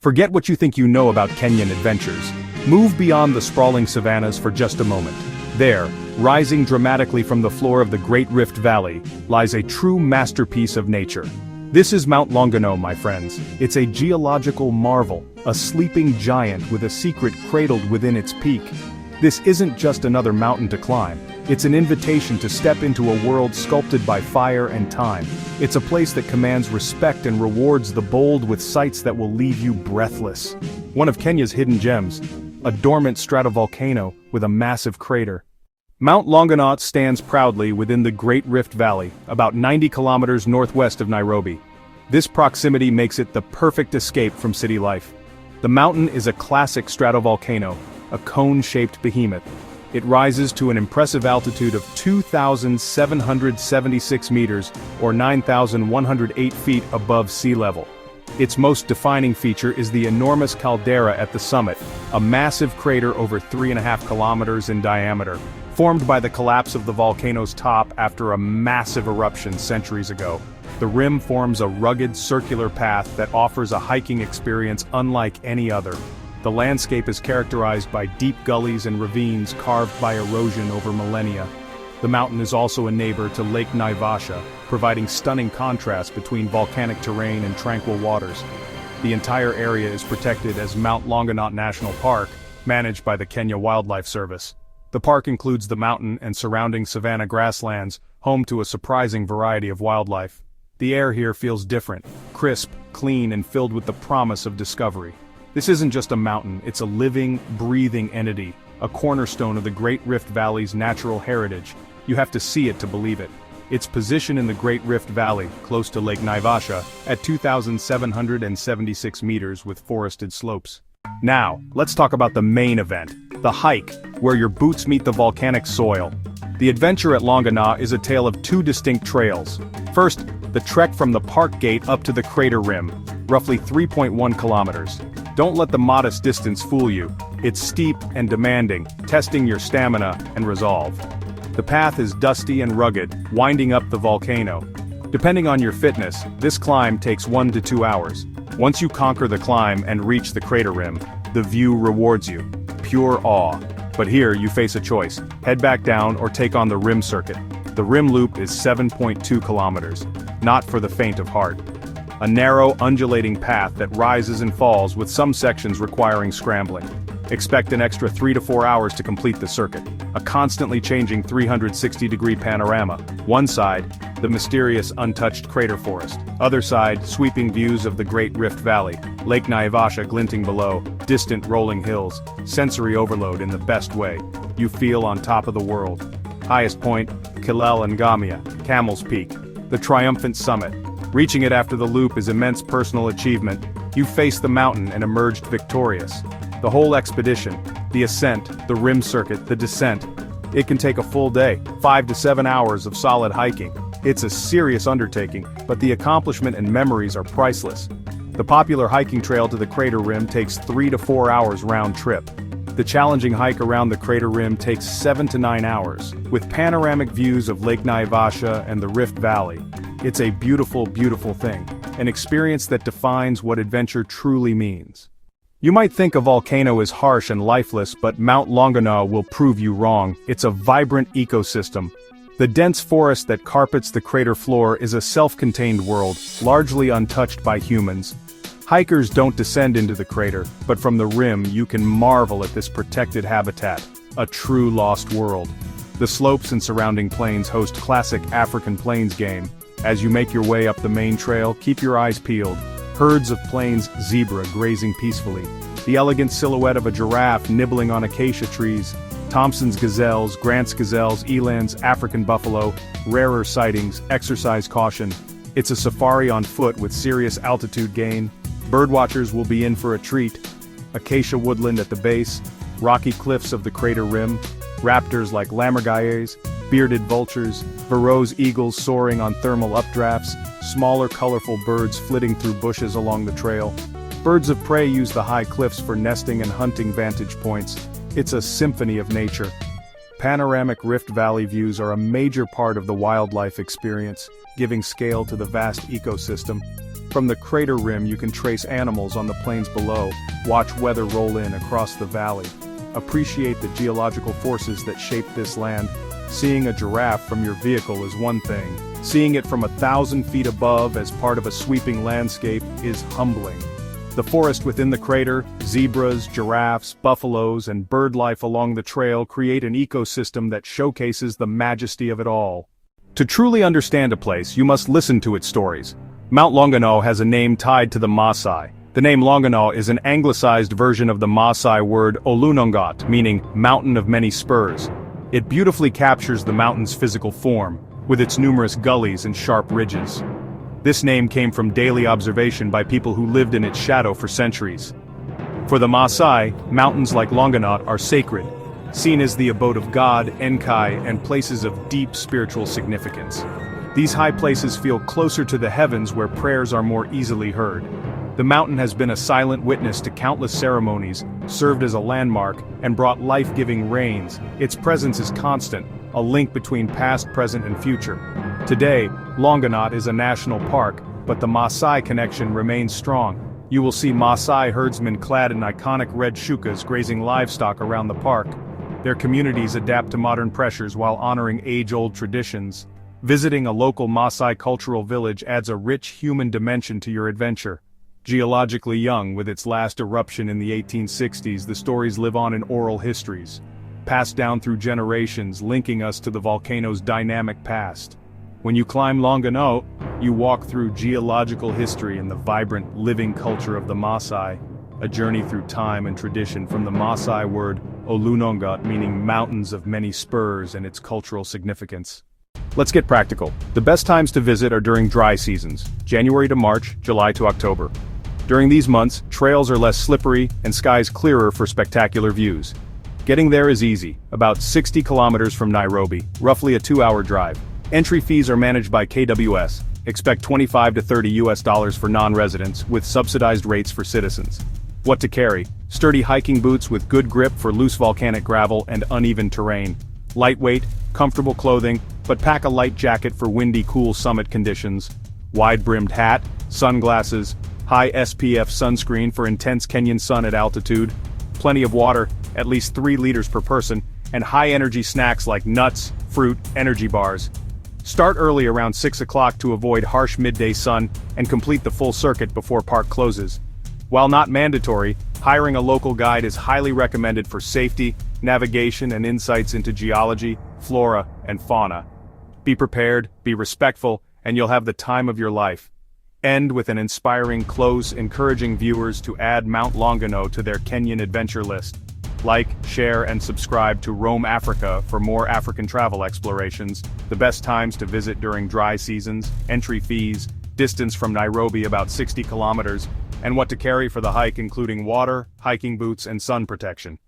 Forget what you think you know about Kenyan adventures. Move beyond the sprawling savannas for just a moment. There, rising dramatically from the floor of the Great Rift Valley, lies a true masterpiece of nature. This is Mount Longonot, my friends. It's a geological marvel, a sleeping giant with a secret cradled within its peak. This isn't just another mountain to climb. It's an invitation to step into a world sculpted by fire and time. It's a place that commands respect and rewards the bold with sights that will leave you breathless. One of Kenya's hidden gems, a dormant stratovolcano with a massive crater. Mount Longonot stands proudly within the Great Rift Valley, about 90 kilometers northwest of Nairobi. This proximity makes it the perfect escape from city life. The mountain is a classic stratovolcano, a cone-shaped behemoth. It rises to an impressive altitude of 2,776 meters, or 9,108 feet above sea level. Its most defining feature is the enormous caldera at the summit, a massive crater over 3.5 kilometers in diameter, formed by the collapse of the volcano's top after a massive eruption centuries ago. The rim forms a rugged circular path that offers a hiking experience unlike any other. The landscape is characterized by deep gullies and ravines carved by erosion over millennia. The mountain is also a neighbor to Lake Naivasha, providing stunning contrast between volcanic terrain and tranquil waters. The entire area is protected as Mount Longonot National Park, managed by the Kenya Wildlife Service. The park includes the mountain and surrounding savanna grasslands, home to a surprising variety of wildlife. The air here feels different, crisp, clean, and filled with the promise of discovery. This isn't just a mountain, it's a living, breathing entity, a cornerstone of the Great Rift Valley's natural heritage. You have to see it to believe it. Its position in the Great Rift Valley, close to Lake Naivasha, at 2,776 meters with forested slopes. Now, let's talk about the main event, the hike, where your boots meet the volcanic soil. The adventure at Longonot is a tale of two distinct trails. First, the trek from the park gate up to the crater rim, roughly 3.1 kilometers. Don't let the modest distance fool you. It's steep and demanding, testing your stamina and resolve. The path is dusty and rugged, winding up the volcano. Depending on your fitness, this climb takes 1 to 2 hours. Once you conquer the climb and reach the crater rim, the view rewards you. Pure awe. But here you face a choice: head back down or take on the rim circuit. The rim loop is 7.2 kilometers, not for the faint of heart. A narrow, undulating path that rises and falls with some sections requiring scrambling. Expect an extra 3 to 4 hours to complete the circuit. A constantly changing 360-degree panorama. One side, the mysterious untouched crater forest. Other side, sweeping views of the Great Rift Valley, Lake Naivasha glinting below, distant rolling hills. Sensory overload in the best way. You feel on top of the world. Highest point, Kilel Ngamia, Camel's Peak. The triumphant summit. Reaching it after the loop is immense personal achievement. You faced the mountain and emerged victorious. The whole expedition, the ascent, the rim circuit, the descent, it can take a full day, 5 to 7 hours of solid hiking. It's a serious undertaking, but the accomplishment and memories are priceless. The popular hiking trail to the crater rim takes 3 to 4 hours round trip. The challenging hike around the crater rim takes 7 to 9 hours, with panoramic views of Lake Naivasha and the Rift Valley. It's a beautiful, beautiful thing, an experience that defines what adventure truly means. You might think a volcano is harsh and lifeless, but Mount Longonot will prove you wrong. It's a vibrant ecosystem. The dense forest that carpets the crater floor is a self-contained world, largely untouched by humans. Hikers don't descend into the crater, but from the rim you can marvel at this protected habitat, a true lost world. The slopes and surrounding plains host classic African plains game. As you make your way up the main trail, keep your eyes peeled. Herds of plains zebra grazing peacefully. The elegant silhouette of a giraffe nibbling on acacia trees. Thompson's gazelles, Grant's gazelles, elands, African buffalo, rarer sightings, exercise caution. It's a safari on foot with serious altitude gain. Birdwatchers will be in for a treat. Acacia woodland at the base, rocky cliffs of the crater rim, raptors like lammergeiers, bearded vultures, Varro's eagles soaring on thermal updrafts, smaller colorful birds flitting through bushes along the trail. Birds of prey use the high cliffs for nesting and hunting vantage points. It's a symphony of nature. Panoramic Rift Valley views are a major part of the wildlife experience, giving scale to the vast ecosystem. From the crater rim you can trace animals on the plains below, watch weather roll in across the valley. Appreciate the geological forces that shape this land. Seeing a giraffe from your vehicle is one thing. Seeing it from 1,000 feet above as part of a sweeping landscape is humbling. The forest within the crater, zebras, giraffes, buffaloes, and bird life along the trail create an ecosystem that showcases the majesty of it all. To truly understand a place, you must listen to its stories. Mount Longonot has a name tied to the Maasai. The name Longonot is an anglicized version of the Maasai word Olunongot, meaning mountain of many spurs. It beautifully captures the mountain's physical form, with its numerous gullies and sharp ridges. This name came from daily observation by people who lived in its shadow for centuries. For the Maasai, mountains like Longonot are sacred, seen as the abode of God, Enkai, and places of deep spiritual significance. These high places feel closer to the heavens where prayers are more easily heard. The mountain has been a silent witness to countless ceremonies, served as a landmark, and brought life-giving rains. Its presence is constant, a link between past, present, and future. Today, Longonot is a national park, but the Maasai connection remains strong. You will see Maasai herdsmen clad in iconic red shukas grazing livestock around the park. Their communities adapt to modern pressures while honoring age-old traditions. Visiting a local Maasai cultural village adds a rich human dimension to your adventure. Geologically young, with its last eruption in the 1860s, the stories live on in oral histories, passed down through generations, linking us to the volcano's dynamic past. When you climb Longonot, you walk through geological history and the vibrant, living culture of the Maasai, a journey through time and tradition from the Maasai word Olunongot, meaning mountains of many spurs, and its cultural significance. Let's get practical. The best times to visit are during dry seasons, January to March, July to October. During these months, trails are less slippery and skies clearer for spectacular views. Getting there is easy, about 60 kilometers from Nairobi, roughly a 2-hour drive. Entry fees are managed by KWS. Expect $25 to $30 for non-residents, with subsidized rates for citizens. What to carry: sturdy hiking boots with good grip for loose volcanic gravel and uneven terrain. Lightweight, comfortable clothing, but pack a light jacket for windy, cool summit conditions. Wide-brimmed hat, sunglasses, high SPF sunscreen for intense Kenyan sun at altitude, plenty of water, at least 3 liters per person, and high-energy snacks like nuts, fruit, energy bars. Start early around 6 o'clock to avoid harsh midday sun and complete the full circuit before park closes. While not mandatory, hiring a local guide is highly recommended for safety, navigation, and insights into geology, flora, and fauna. Be prepared, be respectful, and you'll have the time of your life. End with an inspiring close, encouraging viewers to add Mount Longonot to their Kenyan adventure list. Like, share, and subscribe to Roam Africa for more African travel explorations. The best times to visit during dry seasons, entry fees, distance from Nairobi about 60 kilometers, and what to carry for the hike, including water, hiking boots, and sun protection.